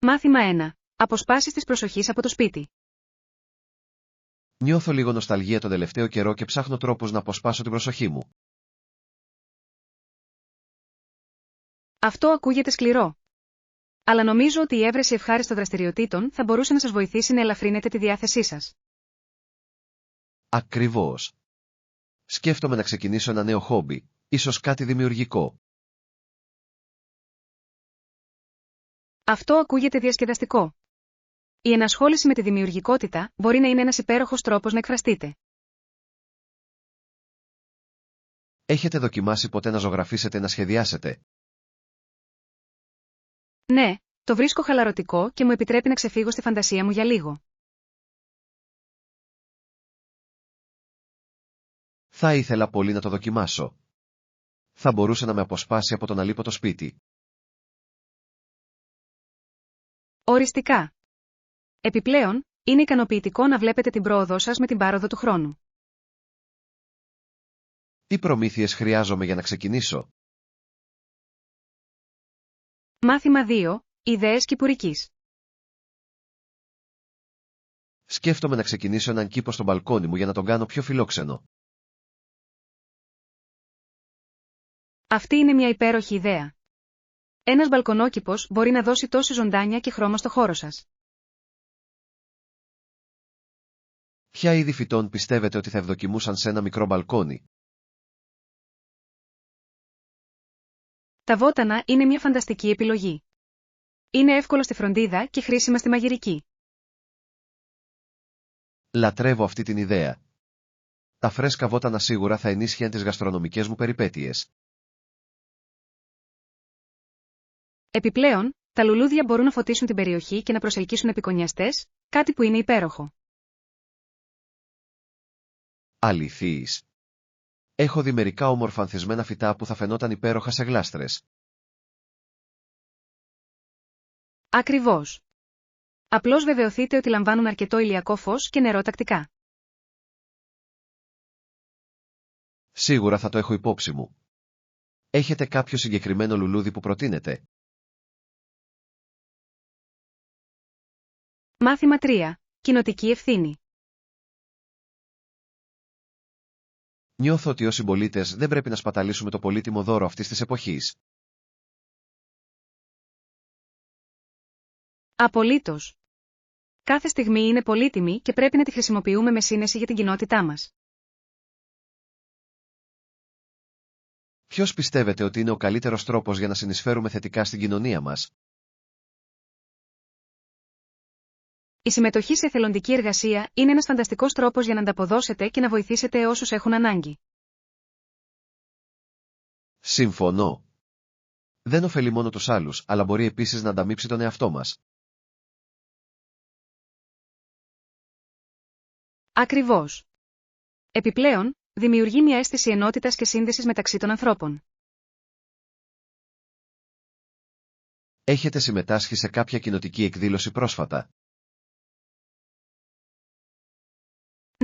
Μάθημα 1. Αποσπάσεις της προσοχής από το σπίτι. Νιώθω λίγο νοσταλγία τον τελευταίο καιρό και ψάχνω τρόπους να αποσπάσω την προσοχή μου. Αυτό ακούγεται σκληρό. Αλλά νομίζω ότι η έβρεση ευχάριστων δραστηριοτήτων θα μπορούσε να σας βοηθήσει να ελαφρύνετε τη διάθεσή σας. Ακριβώς. Σκέφτομαι να ξεκινήσω ένα νέο χόμπι, ίσως κάτι δημιουργικό. Αυτό ακούγεται διασκεδαστικό. Η ενασχόληση με τη δημιουργικότητα μπορεί να είναι ένας υπέροχος τρόπος να εκφραστείτε. Έχετε δοκιμάσει ποτέ να ζωγραφίσετε ή να σχεδιάσετε? Ναι, το βρίσκω χαλαρωτικό και μου επιτρέπει να ξεφύγω στη φαντασία μου για λίγο. Θα ήθελα πολύ να το δοκιμάσω. Θα μπορούσε να με αποσπάσει από το να λείπω το σπίτι. Οριστικά. Επιπλέον, είναι ικανοποιητικό να βλέπετε την πρόοδό σας με την πάροδο του χρόνου. Τι προμήθειες χρειάζομαι για να ξεκινήσω? Μάθημα 2. Ιδέες κυπουρικής. Σκέφτομαι να ξεκινήσω έναν κήπο στο μπαλκόνι μου για να τον κάνω πιο φιλόξενο. Αυτή είναι μια υπέροχη ιδέα. Ένας μπαλκονόκηπος μπορεί να δώσει τόση ζωντάνια και χρώμα στο χώρο σας. Ποια είδη φυτών πιστεύετε ότι θα ευδοκιμούσαν σε ένα μικρό μπαλκόνι? Τα βότανα είναι μια φανταστική επιλογή. Είναι εύκολο στη φροντίδα και χρήσιμα στη μαγειρική. Λατρεύω αυτή την ιδέα. Τα φρέσκα βότανα σίγουρα θα ενίσχυαν τις γαστρονομικές μου περιπέτειες. Επιπλέον, τα λουλούδια μπορούν να φωτίσουν την περιοχή και να προσελκύσουν επικονιαστές, κάτι που είναι υπέροχο. Αληθείς. Έχω δει μερικά όμορφα ανθισμένα φυτά που θα φαινόταν υπέροχα σε γλάστρες. Ακριβώς. Απλώς βεβαιωθείτε ότι λαμβάνουν αρκετό ηλιακό φως και νερό τακτικά. Σίγουρα θα το έχω υπόψη μου. Έχετε κάποιο συγκεκριμένο λουλούδι που προτείνετε? Μάθημα 3. Κοινοτική ευθύνη. Νιώθω ότι ως συμπολίτες δεν πρέπει να σπαταλήσουμε το πολύτιμο δώρο αυτής της εποχής. Απολύτως. Κάθε στιγμή είναι πολύτιμη και πρέπει να τη χρησιμοποιούμε με σύνεση για την κοινότητά μας. Ποιος πιστεύετε ότι είναι ο καλύτερος τρόπος για να συνεισφέρουμε θετικά στην κοινωνία μας? Η συμμετοχή σε εθελοντική εργασία είναι ένας φανταστικός τρόπος για να ανταποδώσετε και να βοηθήσετε όσους έχουν ανάγκη. Συμφωνώ. Δεν ωφελεί μόνο τους άλλους, αλλά μπορεί επίσης να ανταμείψει τον εαυτό μας. Ακριβώς. Επιπλέον, δημιουργεί μια αίσθηση ενότητας και σύνδεσης μεταξύ των ανθρώπων. Έχετε συμμετάσχει σε κάποια κοινοτική εκδήλωση πρόσφατα?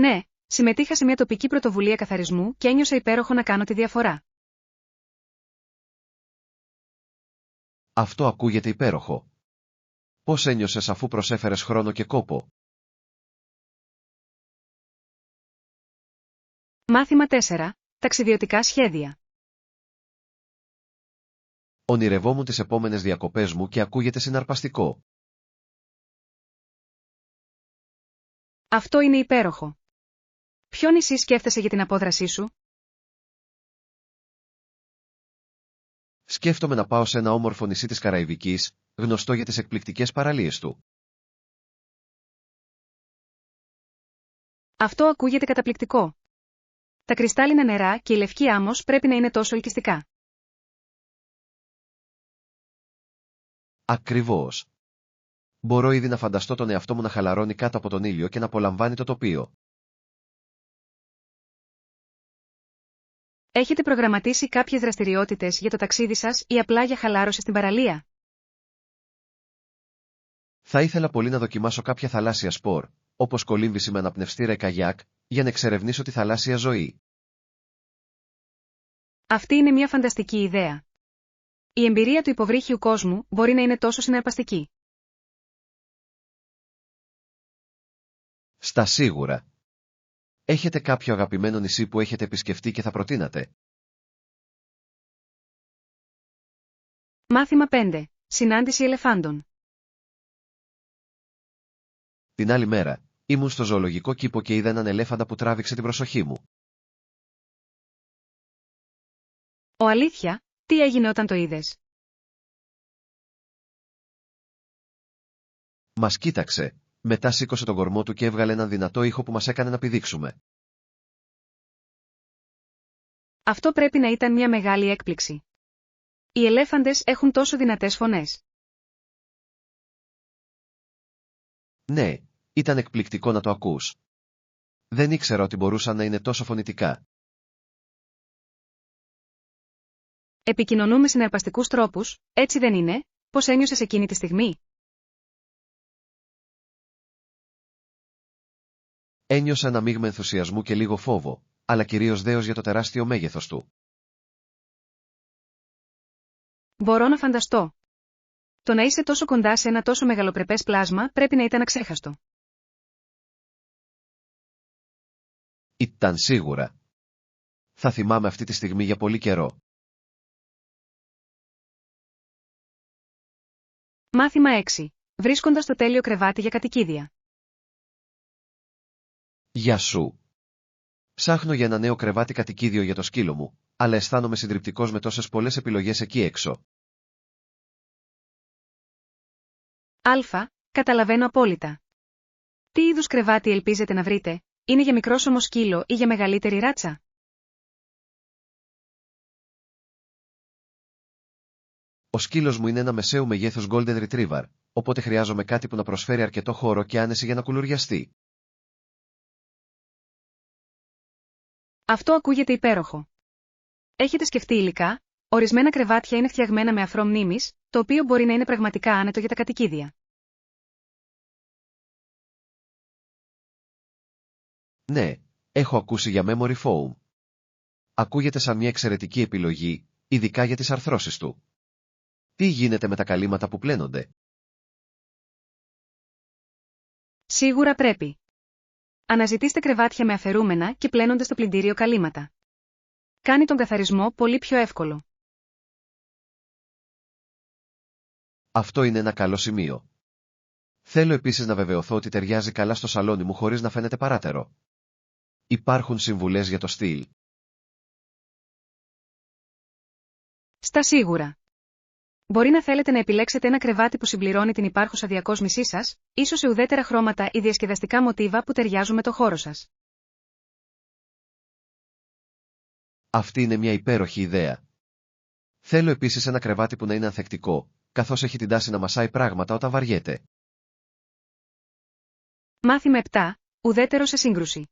Ναι, συμμετείχα σε μια τοπική πρωτοβουλία καθαρισμού και ένιωσα υπέροχο να κάνω τη διαφορά. Αυτό ακούγεται υπέροχο. Πώς ένιωσες αφού προσέφερες χρόνο και κόπο? Μάθημα 4. Ταξιδιωτικά σχέδια. Ονειρευόμουν τις επόμενες διακοπές μου και ακούγεται συναρπαστικό. Αυτό είναι υπέροχο. Ποιο νησί σκέφτεσαι για την απόδρασή σου? Σκέφτομαι να πάω σε ένα όμορφο νησί της Καραϊβικής, γνωστό για τις εκπληκτικές παραλίες του. Αυτό ακούγεται καταπληκτικό. Τα κρυστάλλινα νερά και η λευκή άμμος πρέπει να είναι τόσο ελκυστικά. Ακριβώς. Μπορώ ήδη να φανταστώ τον εαυτό μου να χαλαρώνει κάτω από τον ήλιο και να απολαμβάνει το τοπίο. Έχετε προγραμματίσει κάποιες δραστηριότητες για το ταξίδι σας ή απλά για χαλάρωση στην παραλία? Θα ήθελα πολύ να δοκιμάσω κάποια θαλάσσια σπορ, όπως κολύμβηση με αναπνευστήρα ή καγιάκ, για να εξερευνήσω τη θαλάσσια ζωή. Αυτή είναι μια φανταστική ιδέα. Η εμπειρία του υποβρύχιου κόσμου μπορεί να είναι τόσο συναρπαστική. Στα σίγουρα. Έχετε κάποιο αγαπημένο νησί που έχετε επισκεφτεί και θα προτείνατε? Μάθημα 5. Συνάντηση ελεφάντων. Την άλλη μέρα, ήμουν στο ζωολογικό κήπο και είδα έναν ελέφαντα που τράβηξε την προσοχή μου. Ο αλήθεια, τι έγινε όταν το είδες? Μας κοίταξε, μετά σήκωσε τον κορμό του και έβγαλε έναν δυνατό ήχο που μας έκανε να πηδήξουμε. Αυτό πρέπει να ήταν μια μεγάλη έκπληξη. Οι ελέφαντες έχουν τόσο δυνατές φωνές. Ναι, ήταν εκπληκτικό να το ακούς. Δεν ήξερα ότι μπορούσαν να είναι τόσο φωνητικά. Επικοινωνούμε συναρπαστικούς τρόπους, έτσι δεν είναι? Πώς ένιωσες εκείνη τη στιγμή? Ένιωσα ένα μείγμα ενθουσιασμού και λίγο φόβο, αλλά κυρίως δέος για το τεράστιο μέγεθος του. Μπορώ να φανταστώ. Το να είσαι τόσο κοντά σε ένα τόσο μεγαλοπρεπές πλάσμα πρέπει να ήταν αξέχαστο. Ήταν σίγουρα. Θα θυμάμαι αυτή τη στιγμή για πολύ καιρό. Μάθημα 6. Βρίσκοντας το τέλειο κρεβάτι για κατοικίδια. Γεια σου. Ψάχνω για ένα νέο κρεβάτι κατοικίδιο για το σκύλο μου, αλλά αισθάνομαι συντριπτικός με τόσες πολλές επιλογές εκεί έξω. Καταλαβαίνω απόλυτα. Τι είδους κρεβάτι ελπίζετε να βρείτε? Είναι για μικρόσωμο σκύλο ή για μεγαλύτερη ράτσα? Ο σκύλος μου είναι ένα μεσαίου μεγέθους Golden Retriever, οπότε χρειάζομαι κάτι που να προσφέρει αρκετό χώρο και άνεση για να κουλουριαστεί. Αυτό ακούγεται υπέροχο. Έχετε σκεφτεί υλικά? Ορισμένα κρεβάτια είναι φτιαγμένα με αφρό μνήμης, το οποίο μπορεί να είναι πραγματικά άνετο για τα κατοικίδια. Ναι, έχω ακούσει για Memory Foam. Ακούγεται σαν μια εξαιρετική επιλογή, ειδικά για τις αρθρώσεις του. Τι γίνεται με τα καλύματα που πλένονται? Σίγουρα πρέπει. Αναζητήστε κρεβάτια με αφαιρούμενα και πλένονται στο πλυντήριο καλύματα. Κάνει τον καθαρισμό πολύ πιο εύκολο. Αυτό είναι ένα καλό σημείο. Θέλω επίσης να βεβαιωθώ ότι ταιριάζει καλά στο σαλόνι μου χωρίς να φαίνεται παράτερο. Υπάρχουν συμβουλές για το στυλ? Στα σίγουρα. Μπορεί να θέλετε να επιλέξετε ένα κρεβάτι που συμπληρώνει την υπάρχουσα διακόσμησή σας, ίσως σε ουδέτερα χρώματα ή διασκεδαστικά μοτίβα που ταιριάζουν με το χώρο σας. Αυτή είναι μια υπέροχη ιδέα. Θέλω επίσης ένα κρεβάτι που να είναι ανθεκτικό, καθώς έχει την τάση να μασάει πράγματα όταν βαριέται. Μάθημα 7. Ουδέτερο σε σύγκρουση.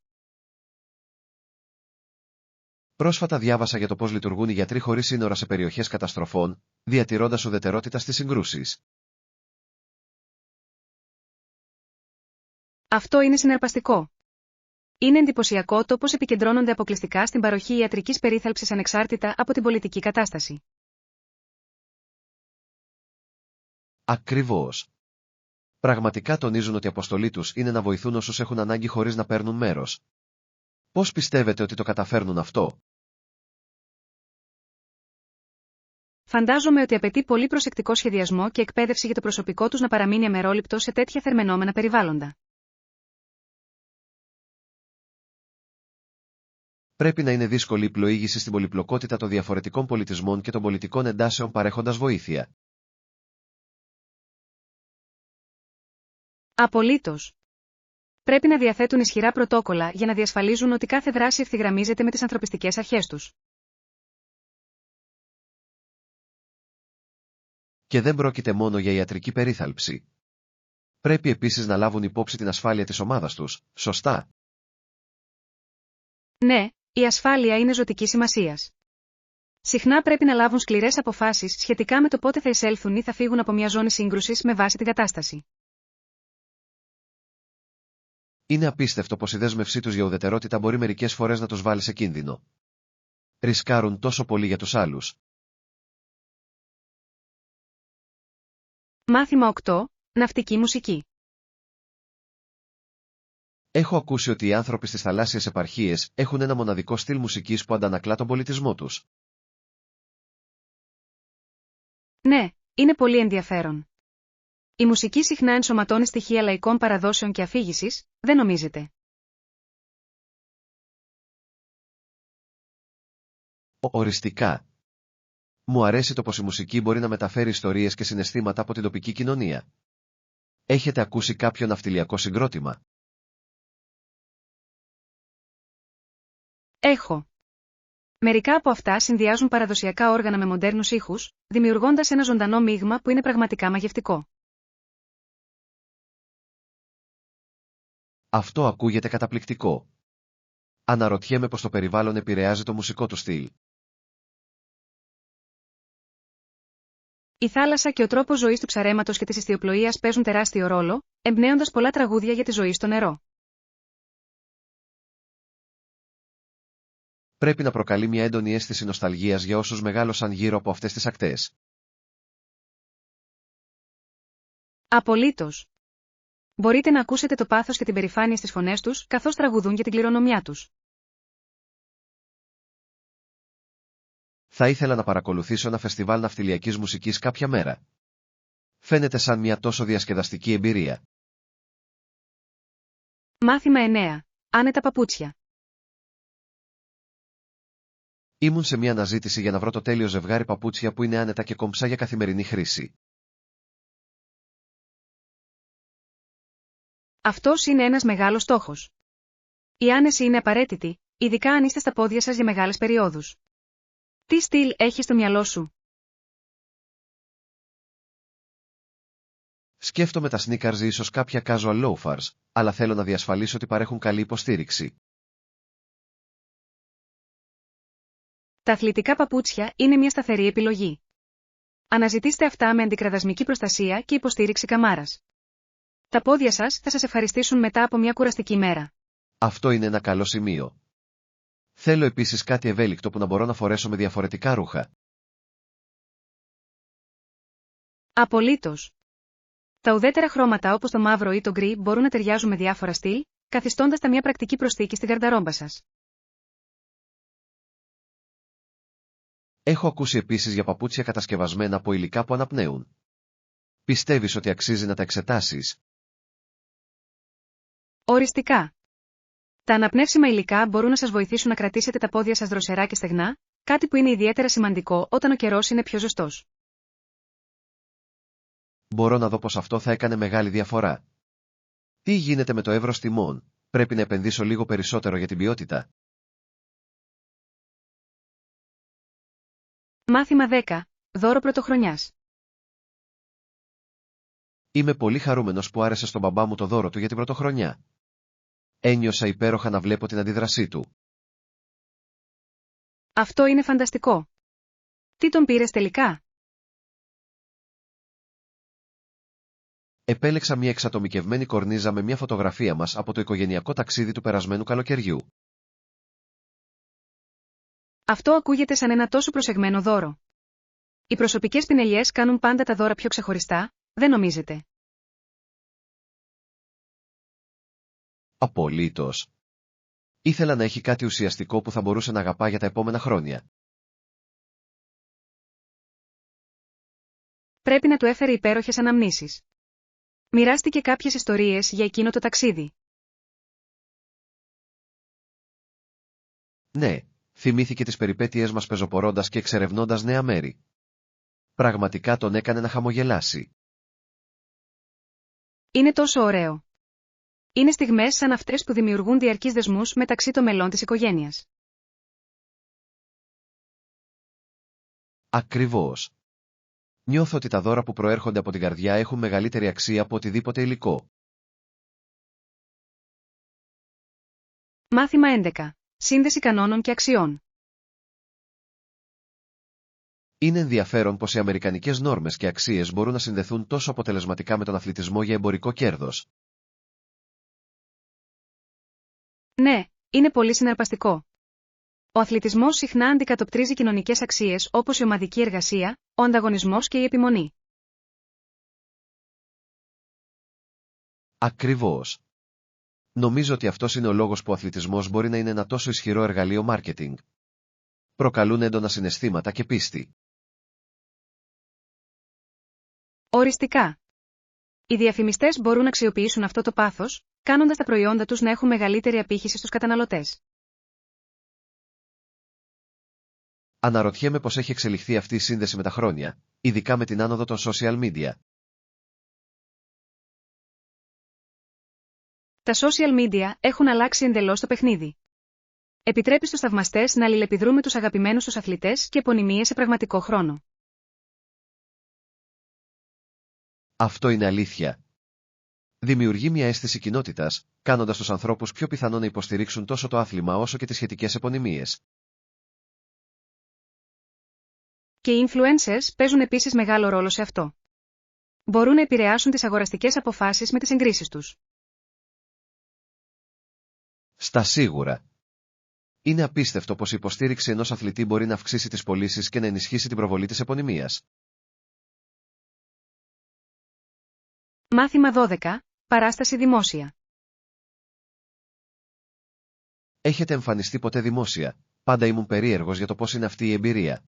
Πρόσφατα διάβασα για το πώς λειτουργούν οι γιατροί χωρίς σύνορα σε περιοχές καταστροφών, διατηρώντας ουδετερότητα στις συγκρούσεις. Αυτό είναι συναρπαστικό. Είναι εντυπωσιακό το πώς επικεντρώνονται αποκλειστικά στην παροχή ιατρικής περίθαλψης ανεξάρτητα από την πολιτική κατάσταση. Ακριβώς. Πραγματικά τονίζουν ότι η αποστολή τους είναι να βοηθούν όσους έχουν ανάγκη χωρίς να παίρνουν μέρος. Πώς πιστεύετε ότι το καταφέρνουν αυτό? Φαντάζομαι ότι απαιτεί πολύ προσεκτικό σχεδιασμό και εκπαίδευση για το προσωπικό τους να παραμείνει αμερόληπτο σε τέτοια θερμαινόμενα περιβάλλοντα. Πρέπει να είναι δύσκολη η πλοήγηση στην πολυπλοκότητα των διαφορετικών πολιτισμών και των πολιτικών εντάσεων παρέχοντας βοήθεια. Απολύτως. Πρέπει να διαθέτουν ισχυρά πρωτόκολλα για να διασφαλίζουν ότι κάθε δράση ευθυγραμμίζεται με τις ανθρωπιστικές αρχές τους. Και δεν πρόκειται μόνο για ιατρική περίθαλψη. Πρέπει επίσης να λάβουν υπόψη την ασφάλεια της ομάδας τους, σωστά? Ναι, η ασφάλεια είναι ζωτικής σημασίας. Συχνά πρέπει να λάβουν σκληρές αποφάσεις σχετικά με το πότε θα εισέλθουν ή θα φύγουν από μια ζώνη σύγκρουσης με βάση την κατάσταση. Είναι απίστευτο πως η δέσμευσή τους για ουδετερότητα μπορεί μερικές φορές να τους βάλει σε κίνδυνο. Ρισκάρουν τόσο πολύ για τους άλλους. Μάθημα 8. Ναυτική μουσική. Έχω ακούσει ότι οι άνθρωποι στις θαλάσσιες επαρχίες έχουν ένα μοναδικό στυλ μουσικής που αντανακλά τον πολιτισμό τους. Ναι, είναι πολύ ενδιαφέρον. Η μουσική συχνά ενσωματώνει στοιχεία λαϊκών παραδόσεων και αφήγησης, δεν νομίζετε? Οριστικά. Μου αρέσει το πως η μουσική μπορεί να μεταφέρει ιστορίες και συναισθήματα από την τοπική κοινωνία. Έχετε ακούσει κάποιο ναυτιλιακό συγκρότημα? Έχω. Μερικά από αυτά συνδυάζουν παραδοσιακά όργανα με μοντέρνους ήχους, δημιουργώντας ένα ζωντανό μείγμα που είναι πραγματικά μαγευτικό. Αυτό ακούγεται καταπληκτικό. Αναρωτιέμαι πως το περιβάλλον επηρεάζει το μουσικό του στυλ. Η θάλασσα και ο τρόπος ζωής του ψαρέματος και της ιστιοπλοείας παίζουν τεράστιο ρόλο, εμπνέοντας πολλά τραγούδια για τη ζωή στο νερό. Πρέπει να προκαλεί μια έντονη αίσθηση νοσταλγίας για όσους μεγάλωσαν γύρω από αυτές τις ακτές. Απολύτως. Μπορείτε να ακούσετε το πάθος και την περηφάνεια στις φωνές τους, καθώς τραγουδούν για την κληρονομιά τους. Θα ήθελα να παρακολουθήσω ένα φεστιβάλ ναυτιλιακής μουσικής κάποια μέρα. Φαίνεται σαν μια τόσο διασκεδαστική εμπειρία. Μάθημα 9. Άνετα παπούτσια. Ήμουν σε μια αναζήτηση για να βρω το τέλειο ζευγάρι παπούτσια που είναι άνετα και κομψά για καθημερινή χρήση. Αυτός είναι ένας μεγάλος στόχος. Η άνεση είναι απαραίτητη, ειδικά αν είστε στα πόδια σας για μεγάλες περιόδους. Τι στυλ έχεις στο μυαλό σου? Σκέφτομαι τα sneakers ή ίσως κάποια casual loafers, αλλά θέλω να διασφαλίσω ότι παρέχουν καλή υποστήριξη. Τα αθλητικά παπούτσια είναι μια σταθερή επιλογή. Αναζητήστε αυτά με αντικραδασμική προστασία και υποστήριξη καμάρας. Τα πόδια σας θα σας ευχαριστήσουν μετά από μια κουραστική μέρα. Αυτό είναι ένα καλό σημείο. Θέλω επίσης κάτι ευέλικτο που να μπορώ να φορέσω με διαφορετικά ρούχα. Απολύτως. Τα ουδέτερα χρώματα όπως το μαύρο ή το γκρι μπορούν να ταιριάζουν με διάφορα στυλ, καθιστώντας τα μια πρακτική προσθήκη στην γαρνταρόμπα σας. Έχω ακούσει επίσης για παπούτσια κατασκευασμένα από υλικά που αναπνέουν. Πιστεύεις ότι αξίζει να τα εξετάσεις? Οριστικά. Τα αναπνεύσιμα υλικά μπορούν να σας βοηθήσουν να κρατήσετε τα πόδια σας δροσερά και στεγνά, κάτι που είναι ιδιαίτερα σημαντικό όταν ο καιρός είναι πιο ζεστός. Μπορώ να δω πως αυτό θα έκανε μεγάλη διαφορά. Τι γίνεται με το εύρος τιμών? Πρέπει να επενδύσω λίγο περισσότερο για την ποιότητα. Μάθημα 10. Δώρο πρωτοχρονιάς. Είμαι πολύ χαρούμενος που άρεσε στον μπαμπά μου το δώρο του για την πρωτοχρονιά. Ένιωσα υπέροχα να βλέπω την αντίδρασή του. Αυτό είναι φανταστικό. Τι τον πήρες τελικά? Επέλεξα μια εξατομικευμένη κορνίζα με μια φωτογραφία μας από το οικογενειακό ταξίδι του περασμένου καλοκαιριού. Αυτό ακούγεται σαν ένα τόσο προσεγμένο δώρο. Οι προσωπικές πινελιές κάνουν πάντα τα δώρα πιο ξεχωριστά, δεν νομίζετε? Απολύτως. Ήθελα να έχει κάτι ουσιαστικό που θα μπορούσε να αγαπά για τα επόμενα χρόνια. Πρέπει να του έφερε υπέροχες αναμνήσεις. Μοιράστηκε κάποιες ιστορίες για εκείνο το ταξίδι. Ναι, θυμήθηκε τις περιπέτειές μας πεζοπορώντας και εξερευνώντας νέα μέρη. Πραγματικά τον έκανε να χαμογελάσει. Είναι τόσο ωραίο. Είναι στιγμές σαν αυτές που δημιουργούν διαρκείς δεσμούς μεταξύ των μελών της οικογένειας. Ακριβώς. Νιώθω ότι τα δώρα που προέρχονται από την καρδιά έχουν μεγαλύτερη αξία από οτιδήποτε υλικό. Μάθημα 11. Σύνδεση κανόνων και αξιών. Είναι ενδιαφέρον πως οι αμερικανικές νόρμες και αξίες μπορούν να συνδεθούν τόσο αποτελεσματικά με τον αθλητισμό για εμπορικό κέρδος. Ναι, είναι πολύ συναρπαστικό. Ο αθλητισμός συχνά αντικατοπτρίζει κοινωνικές αξίες όπως η ομαδική εργασία, ο ανταγωνισμός και η επιμονή. Ακριβώς. Νομίζω ότι αυτός είναι ο λόγος που ο αθλητισμός μπορεί να είναι ένα τόσο ισχυρό εργαλείο marketing. Προκαλούν έντονα συναισθήματα και πίστη. Οριστικά. Οι διαφημιστές μπορούν να αξιοποιήσουν αυτό το πάθος, κάνοντας τα προϊόντα τους να έχουν μεγαλύτερη απήχηση στους καταναλωτές. Αναρωτιέμαι πώς έχει εξελιχθεί αυτή η σύνδεση με τα χρόνια, ειδικά με την άνοδο των social media. Τα social media έχουν αλλάξει εντελώς το παιχνίδι. Επιτρέπει στους θαυμαστές να αλληλεπιδρούν με τους αγαπημένους τους αθλητές και επωνυμίες σε πραγματικό χρόνο. Αυτό είναι αλήθεια. Δημιουργεί μια αίσθηση κοινότητας, κάνοντας τους ανθρώπους πιο πιθανό να υποστηρίξουν τόσο το άθλημα όσο και τις σχετικές επωνυμίες. Και οι influencers παίζουν επίσης μεγάλο ρόλο σε αυτό. Μπορούν να επηρεάσουν τις αγοραστικές αποφάσεις με τις εγκρίσεις τους. Στα σίγουρα. Είναι απίστευτο πως η υποστήριξη ενός αθλητή μπορεί να αυξήσει τις πωλήσεις και να ενισχύσει την προβολή της επωνυμίας. Μάθημα 12. Παράσταση δημόσια. Έχετε εμφανιστεί ποτέ δημόσια? Πάντα ήμουν περίεργος για το πώς είναι αυτή η εμπειρία.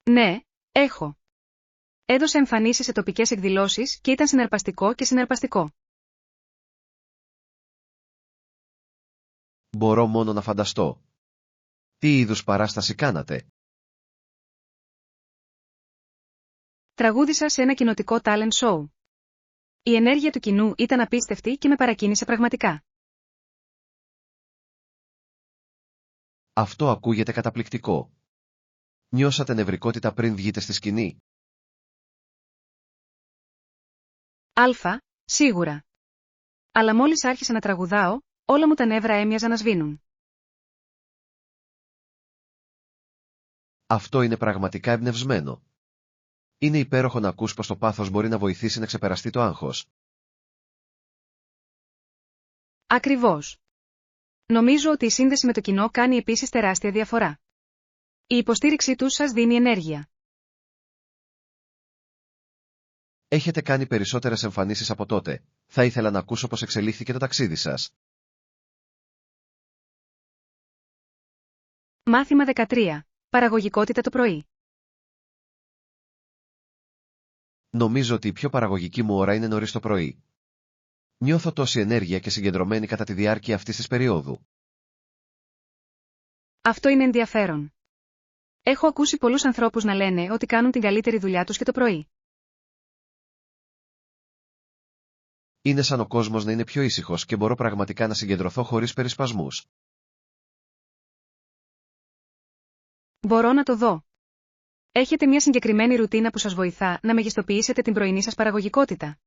Ναι, έχω. Έδωσα εμφανίσεις σε τοπικές εκδηλώσεις και ήταν συναρπαστικό και συναρπαστικό. Μπορώ μόνο να φανταστώ. Τι είδους παράσταση κάνατε? Τραγούδισα σε ένα κοινοτικό talent show. Η ενέργεια του κοινού ήταν απίστευτη και με παρακίνησε πραγματικά. Αυτό ακούγεται καταπληκτικό. Νιώσατε νευρικότητα πριν βγείτε στη σκηνή? Σίγουρα. Αλλά μόλις άρχισα να τραγουδάω, όλα μου τα νεύρα έμοιαζαν να σβήνουν. Αυτό είναι πραγματικά εμπνευσμένο. Είναι υπέροχο να ακούς πως το πάθος μπορεί να βοηθήσει να ξεπεραστεί το άγχος. Ακριβώς. Νομίζω ότι η σύνδεση με το κοινό κάνει επίσης τεράστια διαφορά. Η υποστήριξή τους σας δίνει ενέργεια. Έχετε κάνει περισσότερες εμφανίσεις από τότε. Θα ήθελα να ακούσω πώς εξελίχθηκε το ταξίδι σας. Μάθημα 13. Παραγωγικότητα το πρωί. Νομίζω ότι η πιο παραγωγική μου ώρα είναι νωρίς το πρωί. Νιώθω τόση ενέργεια και συγκεντρωμένη κατά τη διάρκεια αυτής της περίοδου. Αυτό είναι ενδιαφέρον. Έχω ακούσει πολλούς ανθρώπους να λένε ότι κάνουν την καλύτερη δουλειά τους και το πρωί. Είναι σαν ο κόσμος να είναι πιο ήσυχος και μπορώ πραγματικά να συγκεντρωθώ χωρίς περισπασμούς. Μπορώ να το δω. Έχετε μια συγκεκριμένη ρουτίνα που σας βοηθά να μεγιστοποιήσετε την πρωινή σας παραγωγικότητα?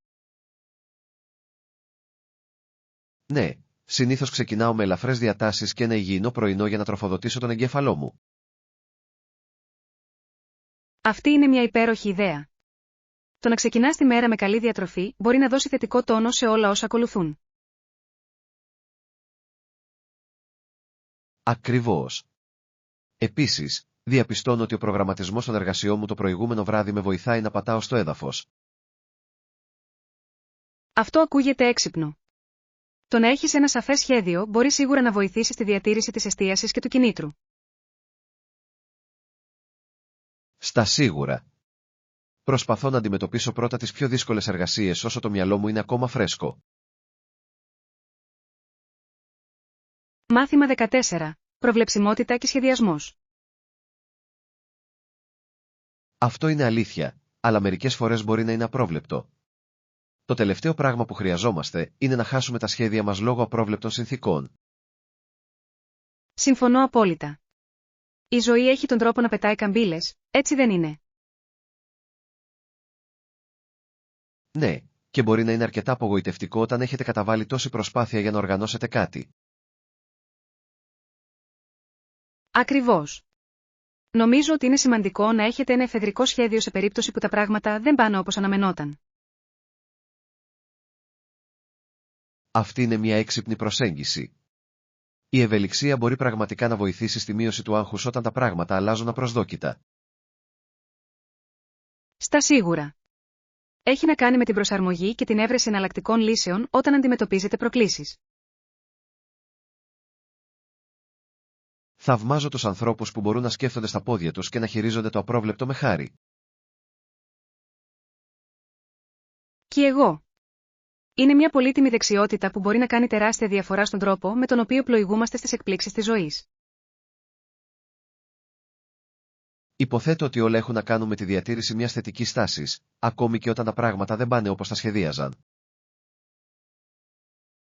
Ναι, συνήθως ξεκινάω με ελαφρές διατάσεις και ένα υγιεινό πρωινό για να τροφοδοτήσω τον εγκέφαλό μου. Αυτή είναι μια υπέροχη ιδέα. Το να ξεκινάς τη μέρα με καλή διατροφή μπορεί να δώσει θετικό τόνο σε όλα όσα ακολουθούν. Ακριβώς. Επίσης, διαπιστώνω ότι ο προγραμματισμός των εργασιών μου το προηγούμενο βράδυ με βοηθάει να πατάω στο έδαφος. Αυτό ακούγεται έξυπνο. Το να έχεις ένα σαφές σχέδιο μπορεί σίγουρα να βοηθήσει στη διατήρηση της εστίασης και του κινήτρου. Στα σίγουρα. Προσπαθώ να αντιμετωπίσω πρώτα τις πιο δύσκολες εργασίες όσο το μυαλό μου είναι ακόμα φρέσκο. Μάθημα 14. Προβλεψιμότητα και σχεδιασμός. Αυτό είναι αλήθεια, αλλά μερικές φορές μπορεί να είναι απρόβλεπτο. Το τελευταίο πράγμα που χρειαζόμαστε είναι να χάσουμε τα σχέδια μας λόγω απρόβλεπτων συνθήκων. Συμφωνώ απόλυτα. Η ζωή έχει τον τρόπο να πετάει καμπύλες, έτσι δεν είναι? Ναι, και μπορεί να είναι αρκετά απογοητευτικό όταν έχετε καταβάλει τόση προσπάθεια για να οργανώσετε κάτι. Ακριβώς. Νομίζω ότι είναι σημαντικό να έχετε ένα εφεδρικό σχέδιο σε περίπτωση που τα πράγματα δεν πάνε όπως αναμενόταν. Αυτή είναι μια έξυπνη προσέγγιση. Η ευελιξία μπορεί πραγματικά να βοηθήσει στη μείωση του άγχους όταν τα πράγματα αλλάζουν απροσδόκητα. Στα σίγουρα. Έχει να κάνει με την προσαρμογή και την έβρεση εναλλακτικών λύσεων όταν αντιμετωπίζετε προκλήσεις. Θαυμάζω τους ανθρώπους που μπορούν να σκέφτονται στα πόδια τους και να χειρίζονται το απρόβλεπτο με χάρη. Και εγώ. Είναι μια πολύτιμη δεξιότητα που μπορεί να κάνει τεράστια διαφορά στον τρόπο με τον οποίο πλοηγούμαστε στις εκπλήξεις της ζωής. Υποθέτω ότι όλα έχουν να κάνουν με τη διατήρηση μιας θετικής στάσης, ακόμη και όταν τα πράγματα δεν πάνε όπως τα σχεδίαζαν.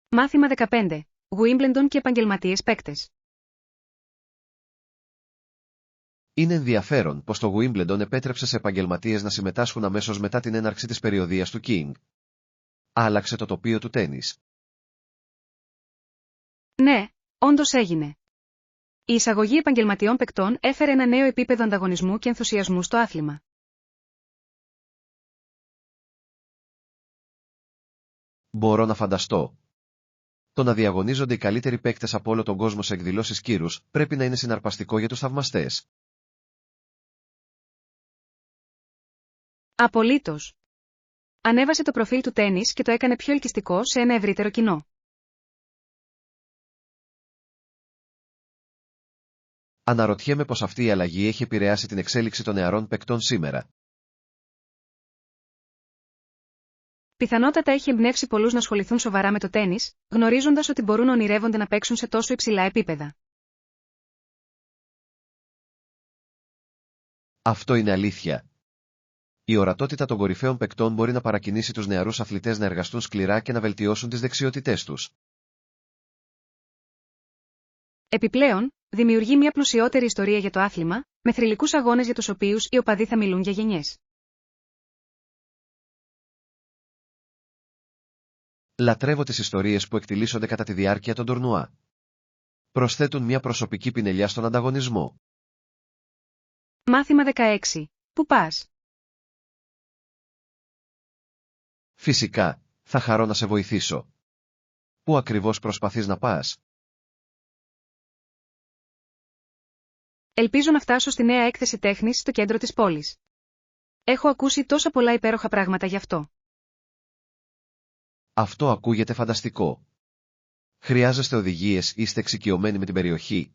Μάθημα 15. Wimbledon και επαγγελματίες παίκτες. Είναι ενδιαφέρον πως το Wimbledon επέτρεψε σε επαγγελματίες να συμμετάσχουν αμέσως μετά την έναρξη της περιοδίας του King. Άλλαξε το τοπίο του τένις. Ναι, όντως έγινε. Η εισαγωγή επαγγελματιών παικτών έφερε ένα νέο επίπεδο ανταγωνισμού και ενθουσιασμού στο άθλημα. Μπορώ να φανταστώ. Το να διαγωνίζονται οι καλύτεροι παίκτες από όλο τον κόσμο σε εκδηλώσεις κύρους πρέπει να είναι συναρπαστικό για τους θαυμαστές. Απολύτως. Ανέβασε το προφίλ του τένις και το έκανε πιο ελκυστικό σε ένα ευρύτερο κοινό. Αναρωτιέμαι πως αυτή η αλλαγή έχει επηρεάσει την εξέλιξη των νεαρών παικτών σήμερα. Πιθανότατα έχει εμπνεύσει πολλούς να ασχοληθούν σοβαρά με το τένις, γνωρίζοντας ότι μπορούν να ονειρεύονται να παίξουν σε τόσο υψηλά επίπεδα. Αυτό είναι αλήθεια. Η ορατότητα των κορυφαίων παικτών μπορεί να παρακινήσει τους νεαρούς αθλητές να εργαστούν σκληρά και να βελτιώσουν τις δεξιότητές τους. Επιπλέον, δημιουργεί μια πλουσιότερη ιστορία για το άθλημα, με θρυλικούς αγώνες για τους οποίους οι οπαδοί θα μιλούν για γενιές. Λατρεύω τις ιστορίες που εκτιλήσονται κατά τη διάρκεια των τουρνουά. Προσθέτουν μια προσωπική πινελιά στον ανταγωνισμό. Μάθημα 16. Πού πας? Φυσικά, θα χαρώ να σε βοηθήσω. Πού ακριβώς προσπαθείς να πας? Ελπίζω να φτάσω στη νέα έκθεση τέχνης στο κέντρο της πόλης. Έχω ακούσει τόσα πολλά υπέροχα πράγματα γι' αυτό. Αυτό ακούγεται φανταστικό. Χρειάζεστε οδηγίες, είστε εξοικειωμένοι με την περιοχή?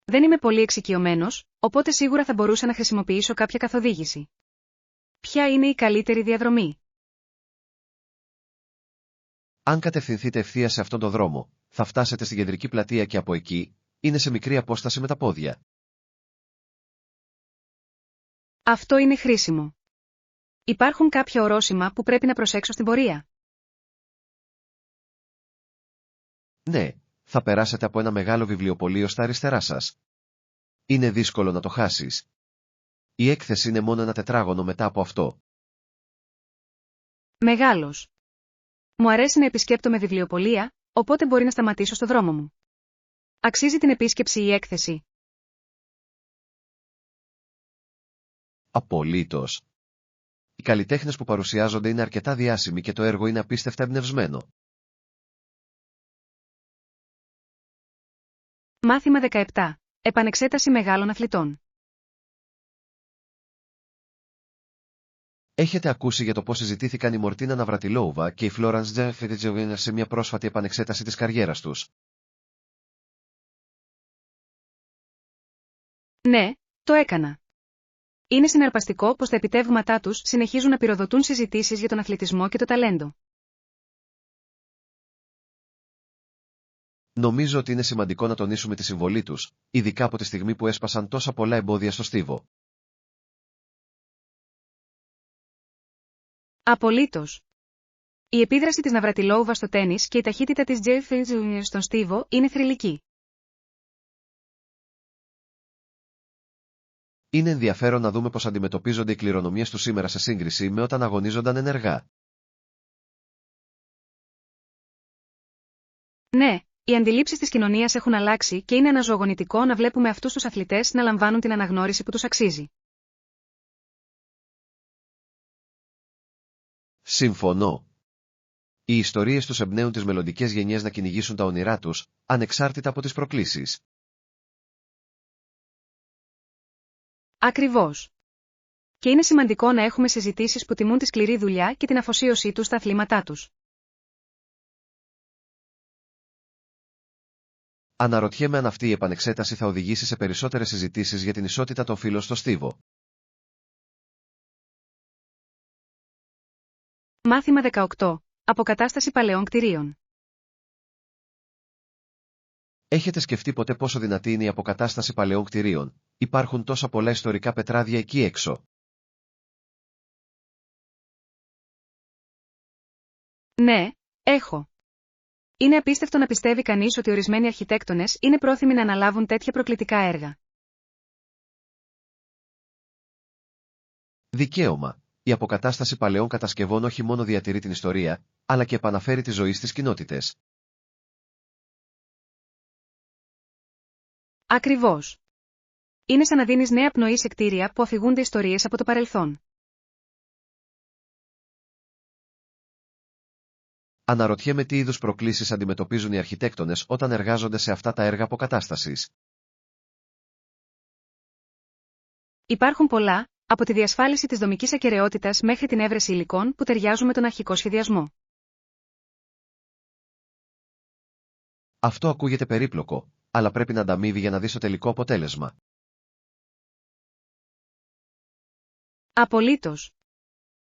Δεν είμαι πολύ εξοικειωμένος, οπότε σίγουρα θα μπορούσα να χρησιμοποιήσω κάποια καθοδήγηση. Ποια είναι η καλύτερη διαδρομή? Αν κατευθυνθείτε ευθεία σε αυτόν τον δρόμο, θα φτάσετε στην κεντρική πλατεία και από εκεί, είναι σε μικρή απόσταση με τα πόδια. Αυτό είναι χρήσιμο. Υπάρχουν κάποια ορόσημα που πρέπει να προσέξω στην πορεία? Ναι, θα περάσετε από ένα μεγάλο βιβλιοπωλείο στα αριστερά σας. Είναι δύσκολο να το χάσεις. Η έκθεση είναι μόνο ένα τετράγωνο μετά από αυτό. Μεγάλος. Μου αρέσει να επισκέπτομαι βιβλιοπωλεία, οπότε μπορεί να σταματήσω στο δρόμο μου. Αξίζει την επίσκεψη η έκθεση? Απολύτως. Οι καλλιτέχνες που παρουσιάζονται είναι αρκετά διάσημοι και το έργο είναι απίστευτα εμπνευσμένο. Μάθημα 17. Επανεξέταση μεγάλων αθλητών. Έχετε ακούσει για το πώς συζητήθηκαν η Μορτίνα Ναυρατιλόουβα και η Φλόρανς Τζεφεριτζεβίνα σε μια πρόσφατη επανεξέταση της καριέρας τους? Ναι, το έκανα. Είναι συναρπαστικό πως τα επιτεύγματά τους συνεχίζουν να πυροδοτούν συζητήσεις για τον αθλητισμό και το ταλέντο. Νομίζω ότι είναι σημαντικό να τονίσουμε τη συμβολή τους, ειδικά από τη στιγμή που έσπασαν τόσα πολλά εμπόδια στο στίβο. Απολύτως. Η επίδραση της Ναυρατιλόουβα στο τένις και η ταχύτητα της Τζεφεριτζεβίνα στον στίβο είναι θρυλική. Είναι ενδιαφέρον να δούμε πώς αντιμετωπίζονται οι κληρονομιές του σήμερα σε σύγκριση με όταν αγωνίζονταν ενεργά. Ναι, οι αντιλήψεις της κοινωνίας έχουν αλλάξει και είναι αναζωογονητικό να βλέπουμε αυτούς τους αθλητές να λαμβάνουν την αναγνώριση που τους αξίζει. Συμφωνώ. Οι ιστορίες τους εμπνέουν τις μελλοντικές γενιές να κυνηγήσουν τα όνειρά τους, ανεξάρτητα από τις προκλήσεις. Ακριβώς. Και είναι σημαντικό να έχουμε συζητήσεις που τιμούν τη σκληρή δουλειά και την αφοσίωσή τους στα αθλήματά τους. Αναρωτιέμαι αν αυτή η επανεξέταση θα οδηγήσει σε περισσότερες συζητήσεις για την ισότητα των φύλων στο στίβο. Μάθημα 18. Αποκατάσταση παλαιών κτηρίων. Έχετε σκεφτεί ποτέ πόσο δυνατή είναι η αποκατάσταση παλαιών κτηρίων? Υπάρχουν τόσα πολλά ιστορικά πετράδια εκεί έξω. Ναι, έχω. Είναι απίστευτο να πιστεύει κανείς ότι ορισμένοι αρχιτέκτονες είναι πρόθυμοι να αναλάβουν τέτοια προκλητικά έργα. Δικαίωμα. Η αποκατάσταση παλαιών κατασκευών όχι μόνο διατηρεί την ιστορία, αλλά και επαναφέρει τη ζωή στις κοινότητες. Ακριβώς. Είναι σαν να δίνεις νέα πνοή σε κτίρια που αφηγούνται ιστορίες από το παρελθόν. Αναρωτιέμαι τι είδους προκλήσεις αντιμετωπίζουν οι αρχιτέκτονες όταν εργάζονται σε αυτά τα έργα αποκατάστασης. Υπάρχουν πολλά, από τη διασφάλιση της δομικής ακεραιότητας μέχρι την έβρεση υλικών που ταιριάζουν με τον αρχικό σχεδιασμό. Αυτό ακούγεται περίπλοκο, αλλά πρέπει να ανταμείβει για να δεις το τελικό αποτέλεσμα. Απολύτως.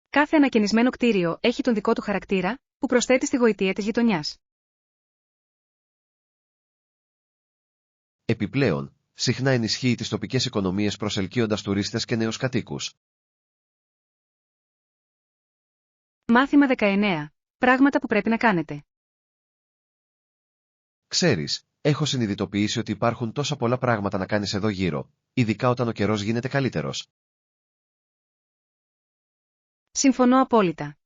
Κάθε ανακαινισμένο κτίριο έχει τον δικό του χαρακτήρα, που προσθέτει στη γοητεία της γειτονιάς. Επιπλέον, συχνά ενισχύει τις τοπικές οικονομίες προσελκύοντας τουρίστες και νέους κατοίκους. Μάθημα 19. Πράγματα που πρέπει να κάνετε. Ξέρεις, έχω συνειδητοποιήσει ότι υπάρχουν τόσα πολλά πράγματα να κάνεις εδώ γύρω, ειδικά όταν ο καιρός γίνεται καλύτερος. Συμφωνώ απόλυτα.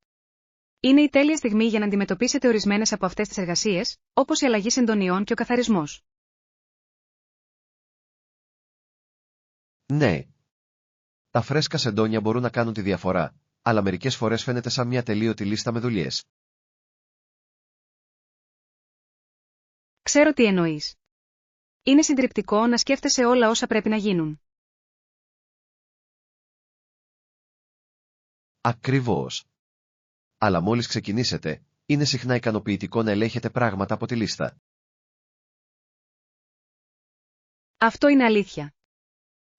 Είναι η τέλεια στιγμή για να αντιμετωπίσετε ορισμένες από αυτές τις εργασίες, όπως η αλλαγή συντονιών και ο καθαρισμός. Ναι. Τα φρέσκα σεντόνια μπορούν να κάνουν τη διαφορά, αλλά μερικές φορές φαίνεται σαν μια τελείωτη λίστα με δουλειές. Ξέρω τι εννοείς. Είναι συντριπτικό να σκέφτεσαι όλα όσα πρέπει να γίνουν. Ακριβώς. Αλλά μόλις ξεκινήσετε, είναι συχνά ικανοποιητικό να ελέγχετε πράγματα από τη λίστα. Αυτό είναι αλήθεια.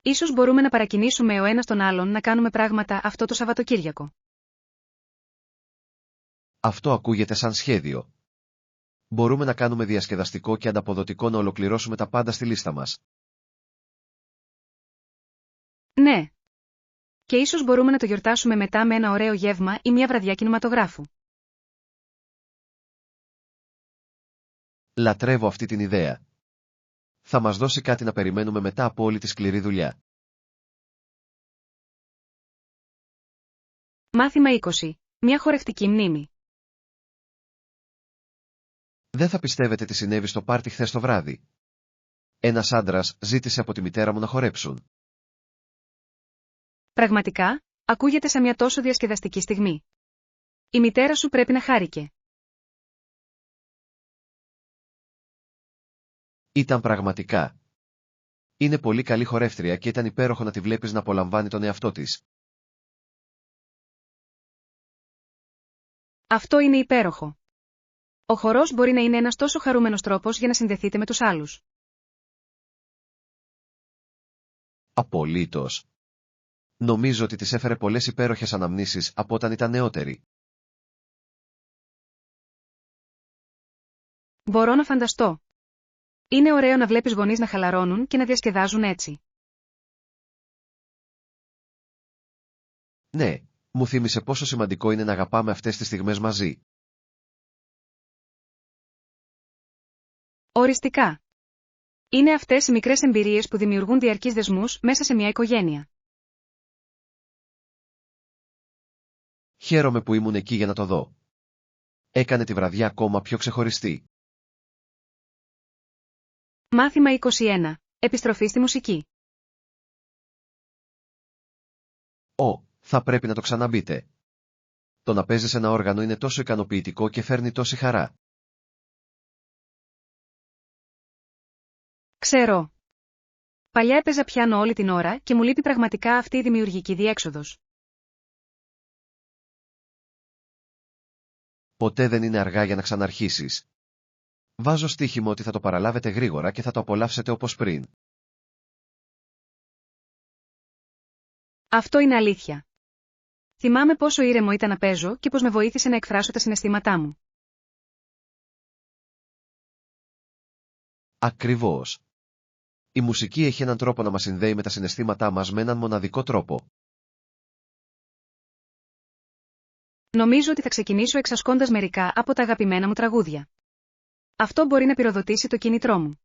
Ίσως μπορούμε να παρακινήσουμε ο ένας τον άλλον να κάνουμε πράγματα αυτό το Σαββατοκύριακο. Αυτό ακούγεται σαν σχέδιο. Μπορούμε να κάνουμε διασκεδαστικό και ανταποδοτικό να ολοκληρώσουμε τα πάντα στη λίστα μας. Ναι. Και ίσως μπορούμε να το γιορτάσουμε μετά με ένα ωραίο γεύμα ή μια βραδιά κινηματογράφου. Λατρεύω αυτή την ιδέα. Θα μας δώσει κάτι να περιμένουμε μετά από όλη τη σκληρή δουλειά. Μάθημα 20. Μια χορευτική μνήμη. Δεν θα πιστεύετε τι συνέβη στο πάρτι χθες το βράδυ. Ένας άντρας ζήτησε από τη μητέρα μου να χορέψουν. Πραγματικά, ακούγεται σαν μια τόσο διασκεδαστική στιγμή. Η μητέρα σου πρέπει να χάρηκε. Ήταν πραγματικά. Είναι πολύ καλή χορεύτρια και ήταν υπέροχο να τη βλέπεις να απολαμβάνει τον εαυτό της. Αυτό είναι υπέροχο. Ο χορός μπορεί να είναι ένας τόσο χαρούμενος τρόπος για να συνδεθείτε με τους άλλους. Απολύτως. Νομίζω ότι της έφερε πολλές υπέροχες αναμνήσεις από όταν ήταν νεότερη. Μπορώ να φανταστώ. Είναι ωραίο να βλέπεις γονείς να χαλαρώνουν και να διασκεδάζουν έτσι. Ναι, μου θύμισε πόσο σημαντικό είναι να αγαπάμε αυτές τις στιγμές μαζί. Οριστικά. Είναι αυτές οι μικρές εμπειρίες που δημιουργούν διαρκείς δεσμούς μέσα σε μια οικογένεια. Χαίρομαι που ήμουν εκεί για να το δω. Έκανε τη βραδιά ακόμα πιο ξεχωριστή. Μάθημα 21. Επιστροφή στη μουσική. Θα πρέπει να το ξαναμπείτε. Το να παίζεις ένα όργανο είναι τόσο ικανοποιητικό και φέρνει τόση χαρά. Ξέρω. Παλιά έπαιζα πιάνο όλη την ώρα και μου λείπει πραγματικά αυτή η δημιουργική διέξοδος. Ποτέ δεν είναι αργά για να ξαναρχίσεις. Βάζω στοίχημα ότι θα το παραλάβετε γρήγορα και θα το απολαύσετε όπως πριν. Αυτό είναι αλήθεια. Θυμάμαι πόσο ήρεμο ήταν να παίζω και πως με βοήθησε να εκφράσω τα συναισθήματά μου. Ακριβώς. Η μουσική έχει έναν τρόπο να μας συνδέει με τα συναισθήματά μας με έναν μοναδικό τρόπο. Νομίζω ότι θα ξεκινήσω εξασκώντας μερικά από τα αγαπημένα μου τραγούδια. Αυτό μπορεί να πυροδοτήσει το κίνητρό μου.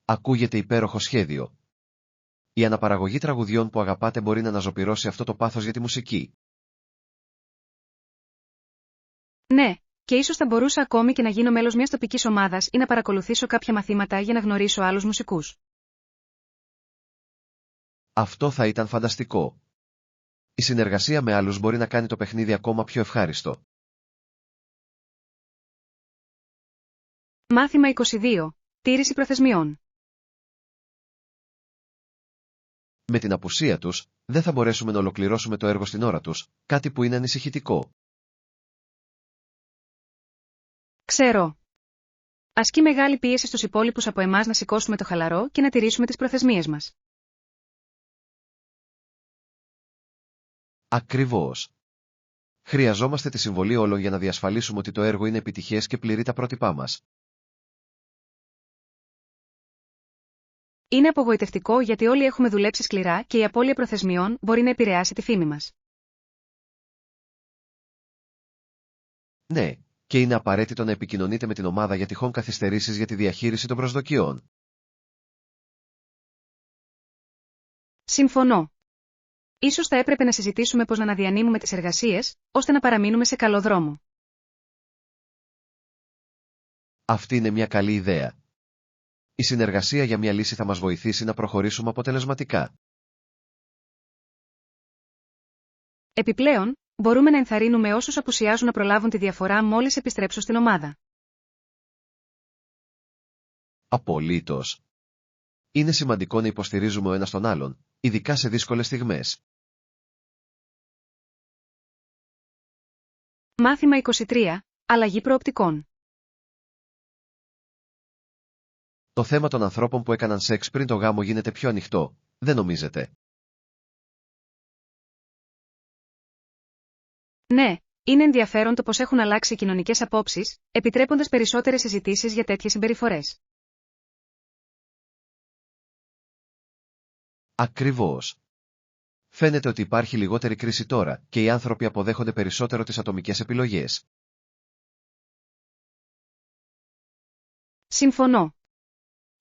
Ακούγεται υπέροχο σχέδιο. Η αναπαραγωγή τραγουδιών που αγαπάτε μπορεί να αναζωπυρώσει αυτό το πάθος για τη μουσική. Ναι, και ίσως θα μπορούσα ακόμη και να γίνω μέλος μιας τοπικής ομάδας ή να παρακολουθήσω κάποια μαθήματα για να γνωρίσω άλλους μουσικούς. Αυτό θα ήταν φανταστικό. Η συνεργασία με άλλους μπορεί να κάνει το παιχνίδι ακόμα πιο ευχάριστο. Μάθημα 22. Τήρηση προθεσμιών. Με την απουσία τους, δεν θα μπορέσουμε να ολοκληρώσουμε το έργο στην ώρα τους, κάτι που είναι ανησυχητικό. Ξέρω. Ασκεί μεγάλη πίεση στους υπόλοιπους από εμάς να σηκώσουμε το χαλαρό και να τηρήσουμε τις προθεσμίες μας. Ακριβώς. Χρειαζόμαστε τη συμβολή όλων για να διασφαλίσουμε ότι το έργο είναι επιτυχές και πληρεί τα πρότυπά μας. Είναι απογοητευτικό γιατί όλοι έχουμε δουλέψει σκληρά και η απώλεια προθεσμιών μπορεί να επηρεάσει τη φήμη μας. Ναι, και είναι απαραίτητο να επικοινωνείτε με την ομάδα για τυχόν καθυστερήσεις για τη διαχείριση των προσδοκιών. Συμφωνώ. Ίσως θα έπρεπε να συζητήσουμε πώς να αναδιανύμουμε τις εργασίες, ώστε να παραμείνουμε σε καλό δρόμο. Αυτή είναι μια καλή ιδέα. Η συνεργασία για μια λύση θα μας βοηθήσει να προχωρήσουμε αποτελεσματικά. Επιπλέον, μπορούμε να ενθαρρύνουμε όσους απουσιάζουν να προλάβουν τη διαφορά μόλις επιστρέψουν στην ομάδα. Απολύτως. Είναι σημαντικό να υποστηρίζουμε ο ένας τον άλλον, ειδικά σε δύσκολες στιγμές. Μάθημα 23. Αλλαγή προοπτικών. Το θέμα των ανθρώπων που έκαναν σεξ πριν το γάμο γίνεται πιο ανοιχτό, δεν νομίζετε? Ναι, είναι ενδιαφέρον το πώς έχουν αλλάξει οι κοινωνικές απόψεις, επιτρέποντας περισσότερες συζητήσεις για τέτοιες συμπεριφορές. Ακριβώς. Φαίνεται ότι υπάρχει λιγότερη κρίση τώρα και οι άνθρωποι αποδέχονται περισσότερο τις ατομικές επιλογές. Συμφωνώ.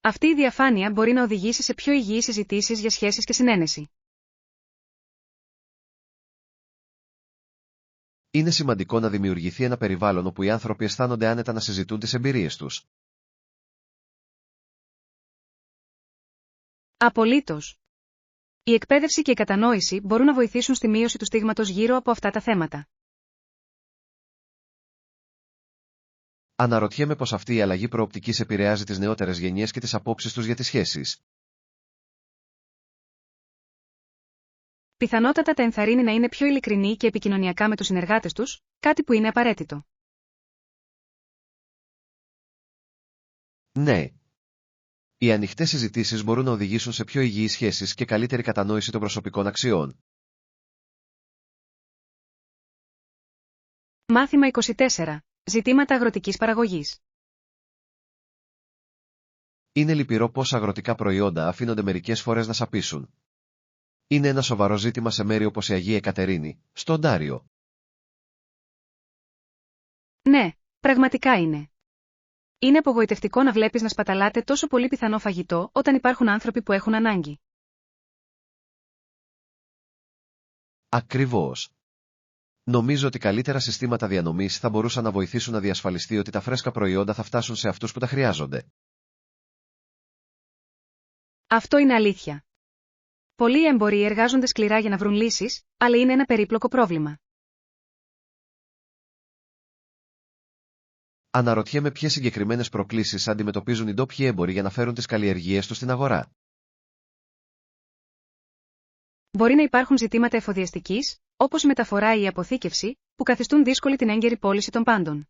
Αυτή η διαφάνεια μπορεί να οδηγήσει σε πιο υγιείς συζητήσεις για σχέσεις και συνένεση. Είναι σημαντικό να δημιουργηθεί ένα περιβάλλον όπου οι άνθρωποι αισθάνονται άνετα να συζητούν τις εμπειρίες τους. Απολύτως. Η εκπαίδευση και η κατανόηση μπορούν να βοηθήσουν στη μείωση του στίγματος γύρω από αυτά τα θέματα. Αναρωτιέμαι πως αυτή η αλλαγή προοπτικής επηρεάζει τις νεότερες γενιές και τις απόψεις τους για τις σχέσεις. Πιθανότατα τα ενθαρρύνει να είναι πιο ειλικρινοί και επικοινωνιακά με τους συνεργάτες τους, κάτι που είναι απαραίτητο. Ναι. Οι ανοιχτές συζητήσεις μπορούν να οδηγήσουν σε πιο υγιείς σχέσεις και καλύτερη κατανόηση των προσωπικών αξιών. Μάθημα 24. Ζητήματα αγροτικής παραγωγής. Είναι λυπηρό πως αγροτικά προϊόντα αφήνονται μερικές φορές να σαπίσουν. Είναι ένα σοβαρό ζήτημα σε μέρη όπως η Αγία Εκατερίνη, στο Οντάριο. Ναι, πραγματικά είναι. Είναι απογοητευτικό να βλέπεις να σπαταλάτε τόσο πολύ πιθανό φαγητό όταν υπάρχουν άνθρωποι που έχουν ανάγκη. Ακριβώς. Νομίζω ότι καλύτερα συστήματα διανομής θα μπορούσαν να βοηθήσουν να διασφαλιστεί ότι τα φρέσκα προϊόντα θα φτάσουν σε αυτούς που τα χρειάζονται. Αυτό είναι αλήθεια. Πολλοί έμποροι εργάζονται σκληρά για να βρουν λύσεις, αλλά είναι ένα περίπλοκο πρόβλημα. Αναρωτιέμαι ποιες συγκεκριμένες προκλήσεις αντιμετωπίζουν οι ντόπιοι έμποροι για να φέρουν τις καλλιεργίες τους στην αγορά. Μπορεί να υπάρχουν ζητήματα εφοδιαστικής, όπως η μεταφορά ή η αποθήκευση, που καθιστούν δύσκολη την έγκαιρη πώληση των πάντων.